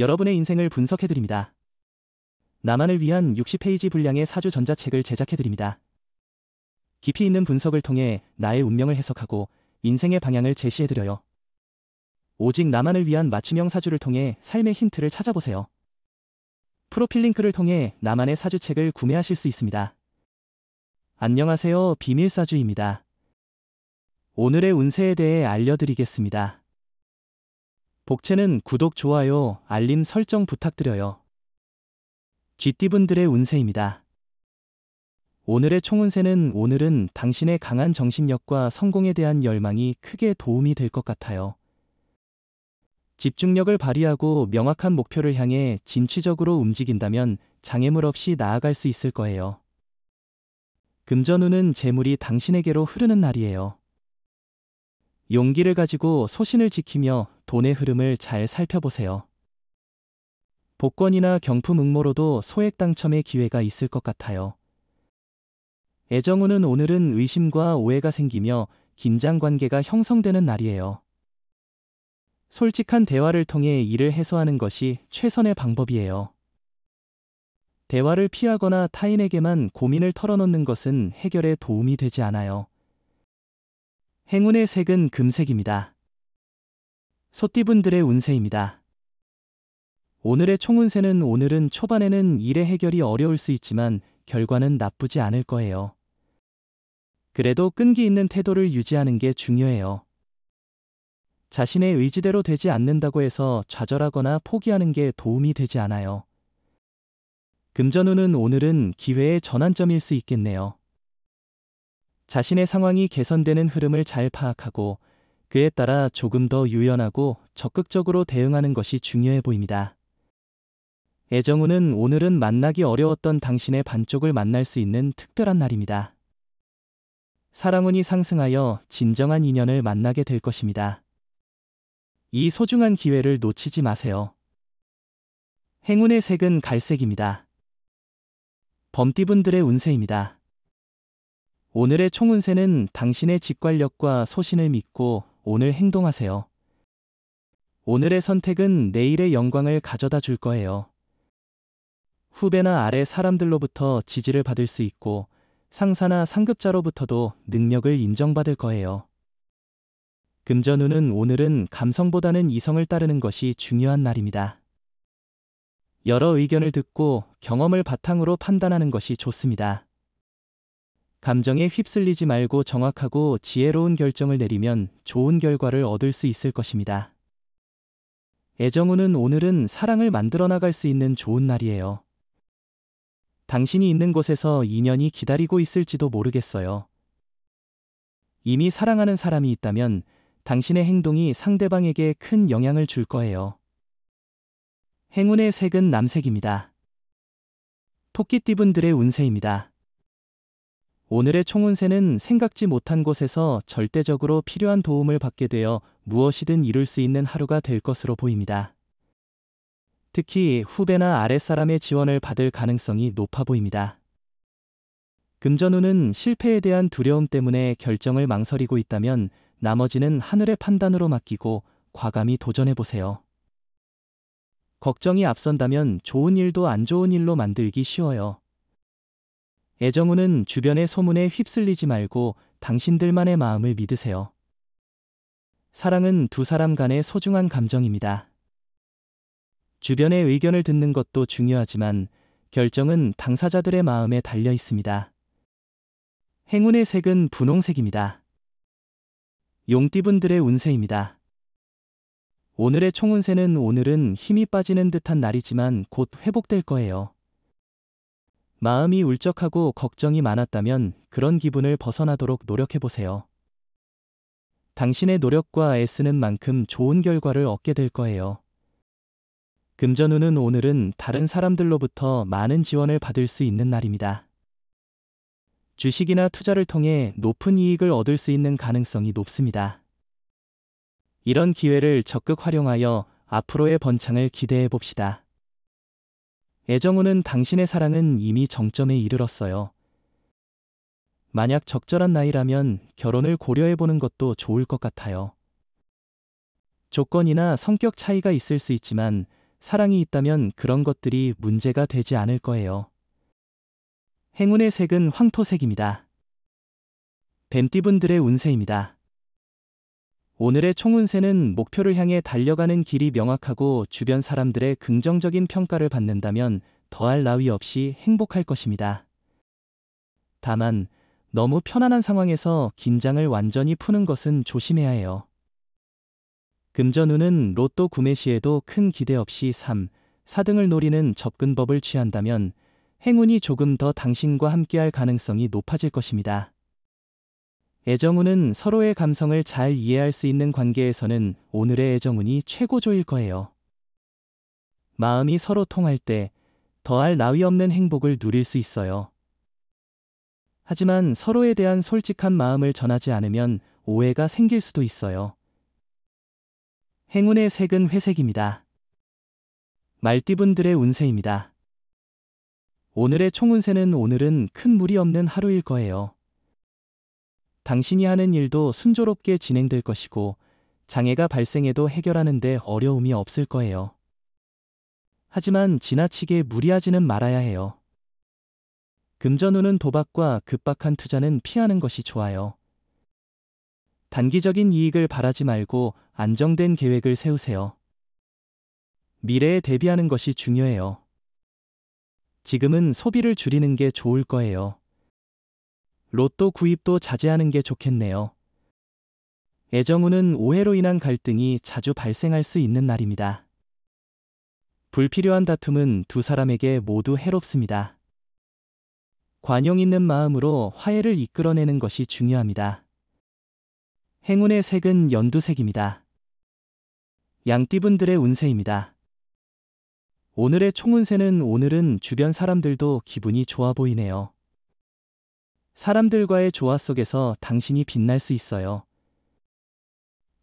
여러분의 인생을 분석해드립니다. 나만을 위한 60페이지 분량의 사주 전자책을 제작해드립니다. 깊이 있는 분석을 통해 나의 운명을 해석하고 인생의 방향을 제시해드려요. 오직 나만을 위한 맞춤형 사주를 통해 삶의 힌트를 찾아보세요. 프로필 링크를 통해 나만의 사주책을 구매하실 수 있습니다. 안녕하세요, 비밀사주입니다. 오늘의 운세에 대해 알려드리겠습니다. 복채는 구독, 좋아요, 알림 설정 부탁드려요. 쥐띠분들의 운세입니다. 오늘의 총운세는 오늘은 당신의 강한 정신력과 성공에 대한 열망이 크게 도움이 될 것 같아요. 집중력을 발휘하고 명확한 목표를 향해 진취적으로 움직인다면 장애물 없이 나아갈 수 있을 거예요. 금전운은 재물이 당신에게로 흐르는 날이에요. 용기를 가지고 소신을 지키며 돈의 흐름을 잘 살펴보세요. 복권이나 경품 응모로도 소액 당첨의 기회가 있을 것 같아요. 애정운은 오늘은 의심과 오해가 생기며 긴장 관계가 형성되는 날이에요. 솔직한 대화를 통해 이를 해소하는 것이 최선의 방법이에요. 대화를 피하거나 타인에게만 고민을 털어놓는 것은 해결에 도움이 되지 않아요. 행운의 색은 금색입니다. 소띠분들의 운세입니다. 오늘의 총운세는 오늘은 초반에는 일의 해결이 어려울 수 있지만 결과는 나쁘지 않을 거예요. 그래도 끈기 있는 태도를 유지하는 게 중요해요. 자신의 의지대로 되지 않는다고 해서 좌절하거나 포기하는 게 도움이 되지 않아요. 금전운은 오늘은 기회의 전환점일 수 있겠네요. 자신의 상황이 개선되는 흐름을 잘 파악하고 그에 따라 조금 더 유연하고 적극적으로 대응하는 것이 중요해 보입니다. 애정운은 오늘은 만나기 어려웠던 당신의 반쪽을 만날 수 있는 특별한 날입니다. 사랑운이 상승하여 진정한 인연을 만나게 될 것입니다. 이 소중한 기회를 놓치지 마세요. 행운의 색은 갈색입니다. 범띠분들의 운세입니다. 오늘의 총운세는 당신의 직관력과 소신을 믿고 오늘 행동하세요. 오늘의 선택은 내일의 영광을 가져다 줄 거예요. 후배나 아래 사람들로부터 지지를 받을 수 있고 상사나 상급자로부터도 능력을 인정받을 거예요. 금전운은 오늘은 감성보다는 이성을 따르는 것이 중요한 날입니다. 여러 의견을 듣고 경험을 바탕으로 판단하는 것이 좋습니다. 감정에 휩쓸리지 말고 정확하고 지혜로운 결정을 내리면 좋은 결과를 얻을 수 있을 것입니다. 애정운은 오늘은 사랑을 만들어 나갈 수 있는 좋은 날이에요. 당신이 있는 곳에서 인연이 기다리고 있을지도 모르겠어요. 이미 사랑하는 사람이 있다면 당신의 행동이 상대방에게 큰 영향을 줄 거예요. 행운의 색은 남색입니다. 토끼띠분들의 운세입니다. 오늘의 총운세는 생각지 못한 곳에서 절대적으로 필요한 도움을 받게 되어 무엇이든 이룰 수 있는 하루가 될 것으로 보입니다. 특히 후배나 아랫사람의 지원을 받을 가능성이 높아 보입니다. 금전운은 실패에 대한 두려움 때문에 결정을 망설이고 있다면 나머지는 하늘의 판단으로 맡기고 과감히 도전해보세요. 걱정이 앞선다면 좋은 일도 안 좋은 일로 만들기 쉬워요. 애정운은 주변의 소문에 휩쓸리지 말고 당신들만의 마음을 믿으세요. 사랑은 두 사람 간의 소중한 감정입니다. 주변의 의견을 듣는 것도 중요하지만 결정은 당사자들의 마음에 달려 있습니다. 행운의 색은 분홍색입니다. 용띠분들의 운세입니다. 오늘의 총운세는 오늘은 힘이 빠지는 듯한 날이지만 곧 회복될 거예요. 마음이 울적하고 걱정이 많았다면 그런 기분을 벗어나도록 노력해보세요. 당신의 노력과 애쓰는 만큼 좋은 결과를 얻게 될 거예요. 금전운은 오늘은 다른 사람들로부터 많은 지원을 받을 수 있는 날입니다. 주식이나 투자를 통해 높은 이익을 얻을 수 있는 가능성이 높습니다. 이런 기회를 적극 활용하여 앞으로의 번창을 기대해 봅시다. 애정운은 당신의 사랑은 이미 정점에 이르렀어요. 만약 적절한 나이라면 결혼을 고려해보는 것도 좋을 것 같아요. 조건이나 성격 차이가 있을 수 있지만 사랑이 있다면 그런 것들이 문제가 되지 않을 거예요. 행운의 색은 황토색입니다. 뱀띠분들의 운세입니다. 오늘의 총운세는 목표를 향해 달려가는 길이 명확하고 주변 사람들의 긍정적인 평가를 받는다면 더할 나위 없이 행복할 것입니다. 다만 너무 편안한 상황에서 긴장을 완전히 푸는 것은 조심해야 해요. 금전운은 로또 구매 시에도 큰 기대 없이 3, 4등을 노리는 접근법을 취한다면 행운이 조금 더 당신과 함께할 가능성이 높아질 것입니다. 애정운은 서로의 감성을 잘 이해할 수 있는 관계에서는 오늘의 애정운이 최고조일 거예요. 마음이 서로 통할 때 더할 나위 없는 행복을 누릴 수 있어요. 하지만 서로에 대한 솔직한 마음을 전하지 않으면 오해가 생길 수도 있어요. 행운의 색은 회색입니다. 말띠분들의 운세입니다. 오늘의 총운세는 오늘은 큰 무리 없는 하루일 거예요. 당신이 하는 일도 순조롭게 진행될 것이고 장애가 발생해도 해결하는 데 어려움이 없을 거예요. 하지만 지나치게 무리하지는 말아야 해요. 금전운은 도박과 급박한 투자는 피하는 것이 좋아요. 단기적인 이익을 바라지 말고 안정된 계획을 세우세요. 미래에 대비하는 것이 중요해요. 지금은 소비를 줄이는 게 좋을 거예요. 로또 구입도 자제하는 게 좋겠네요. 애정운은 오해로 인한 갈등이 자주 발생할 수 있는 날입니다. 불필요한 다툼은 두 사람에게 모두 해롭습니다. 관용 있는 마음으로 화해를 이끌어내는 것이 중요합니다. 행운의 색은 연두색입니다. 양띠분들의 운세입니다. 오늘의 총운세는 오늘은 주변 사람들도 기분이 좋아 보이네요. 사람들과의 조화 속에서 당신이 빛날 수 있어요.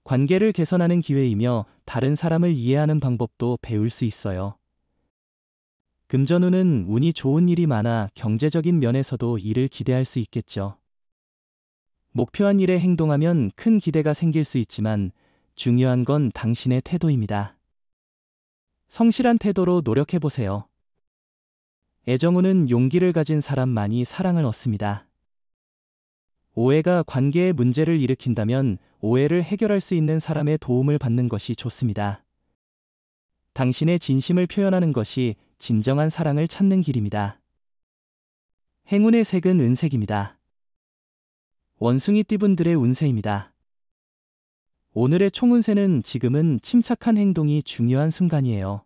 관계를 개선하는 기회이며 다른 사람을 이해하는 방법도 배울 수 있어요. 금전운은 운이 좋은 일이 많아 경제적인 면에서도 이를 기대할 수 있겠죠. 목표한 일에 행동하면 큰 기대가 생길 수 있지만 중요한 건 당신의 태도입니다. 성실한 태도로 노력해보세요. 애정운은 용기를 가진 사람만이 사랑을 얻습니다. 오해가 관계에 문제를 일으킨다면 오해를 해결할 수 있는 사람의 도움을 받는 것이 좋습니다. 당신의 진심을 표현하는 것이 진정한 사랑을 찾는 길입니다. 행운의 색은 은색입니다. 원숭이띠분들의 운세입니다. 오늘의 총운세는 지금은 침착한 행동이 중요한 순간이에요.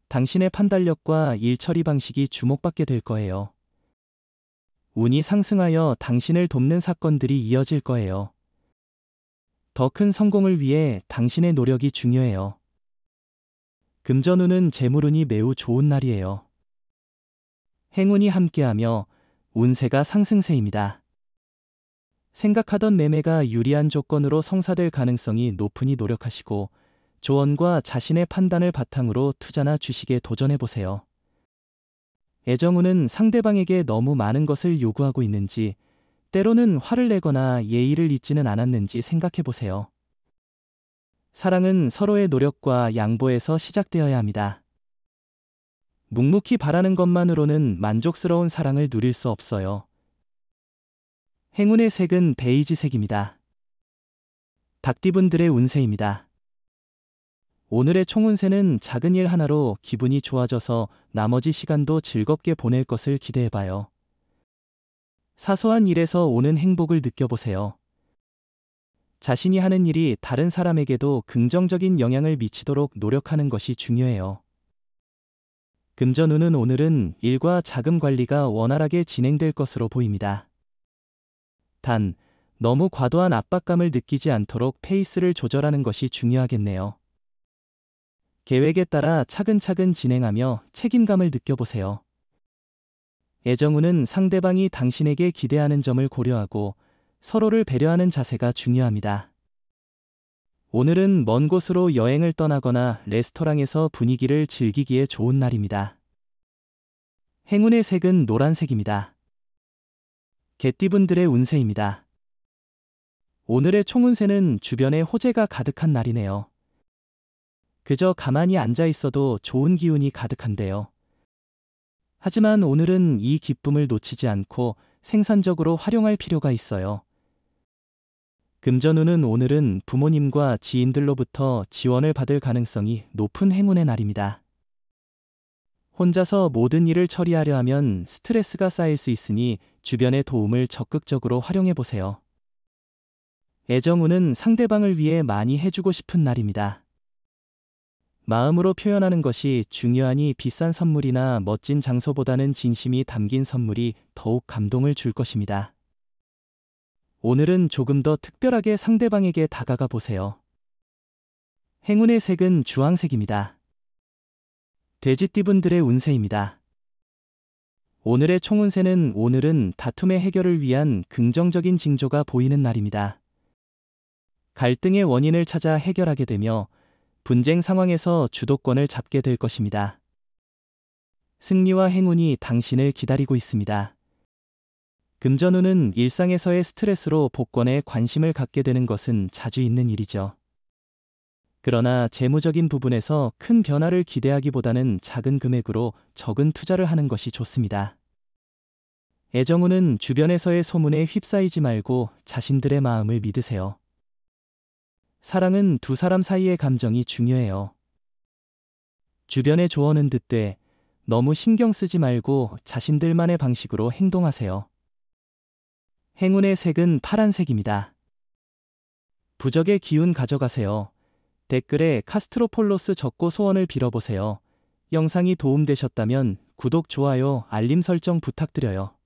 당신의 판단력과 일 처리 방식이 주목받게 될 거예요. 운이 상승하여 당신을 돕는 사건들이 이어질 거예요. 더 큰 성공을 위해 당신의 노력이 중요해요. 금전운은 재물운이 매우 좋은 날이에요. 행운이 함께하며 운세가 상승세입니다. 생각하던 매매가 유리한 조건으로 성사될 가능성이 높으니 노력하시고 조언과 자신의 판단을 바탕으로 투자나 주식에 도전해보세요. 애정운은 상대방에게 너무 많은 것을 요구하고 있는지, 때로는 화를 내거나 예의를 잊지는 않았는지 생각해보세요. 사랑은 서로의 노력과 양보에서 시작되어야 합니다. 묵묵히 바라는 것만으로는 만족스러운 사랑을 누릴 수 없어요. 행운의 색은 베이지색입니다. 닭띠분들의 운세입니다. 오늘의 총운세는 작은 일 하나로 기분이 좋아져서 나머지 시간도 즐겁게 보낼 것을 기대해봐요. 사소한 일에서 오는 행복을 느껴보세요. 자신이 하는 일이 다른 사람에게도 긍정적인 영향을 미치도록 노력하는 것이 중요해요. 금전운은 오늘은 일과 자금 관리가 원활하게 진행될 것으로 보입니다. 단, 너무 과도한 압박감을 느끼지 않도록 페이스를 조절하는 것이 중요하겠네요. 계획에 따라 차근차근 진행하며 책임감을 느껴보세요. 애정운은 상대방이 당신에게 기대하는 점을 고려하고 서로를 배려하는 자세가 중요합니다. 오늘은 먼 곳으로 여행을 떠나거나 레스토랑에서 분위기를 즐기기에 좋은 날입니다. 행운의 색은 노란색입니다. 개띠분들의 운세입니다. 오늘의 총운세는 주변에 호재가 가득한 날이네요. 그저 가만히 앉아 있어도 좋은 기운이 가득한데요. 하지만 오늘은 이 기쁨을 놓치지 않고 생산적으로 활용할 필요가 있어요. 금전운은 오늘은 부모님과 지인들로부터 지원을 받을 가능성이 높은 행운의 날입니다. 혼자서 모든 일을 처리하려 하면 스트레스가 쌓일 수 있으니 주변의 도움을 적극적으로 활용해 보세요. 애정운은 상대방을 위해 많이 해주고 싶은 날입니다. 마음으로 표현하는 것이 중요하니 비싼 선물이나 멋진 장소보다는 진심이 담긴 선물이 더욱 감동을 줄 것입니다. 오늘은 조금 더 특별하게 상대방에게 다가가 보세요. 행운의 색은 주황색입니다. 돼지띠분들의 운세입니다. 오늘의 총운세는 오늘은 다툼의 해결을 위한 긍정적인 징조가 보이는 날입니다. 갈등의 원인을 찾아 해결하게 되며 분쟁 상황에서 주도권을 잡게 될 것입니다. 승리와 행운이 당신을 기다리고 있습니다. 금전운은 일상에서의 스트레스로 복권에 관심을 갖게 되는 것은 자주 있는 일이죠. 그러나 재무적인 부분에서 큰 변화를 기대하기보다는 작은 금액으로 적은 투자를 하는 것이 좋습니다. 애정운은 주변에서의 소문에 휩싸이지 말고 자신들의 마음을 믿으세요. 사랑은 두 사람 사이의 감정이 중요해요. 주변의 조언은 듣되 너무 신경 쓰지 말고 자신들만의 방식으로 행동하세요. 행운의 색은 파란색입니다. 부적의 기운 가져가세요. 댓글에 카스트로폴로스 적고 소원을 빌어보세요. 영상이 도움되셨다면 구독, 좋아요, 알림 설정 부탁드려요.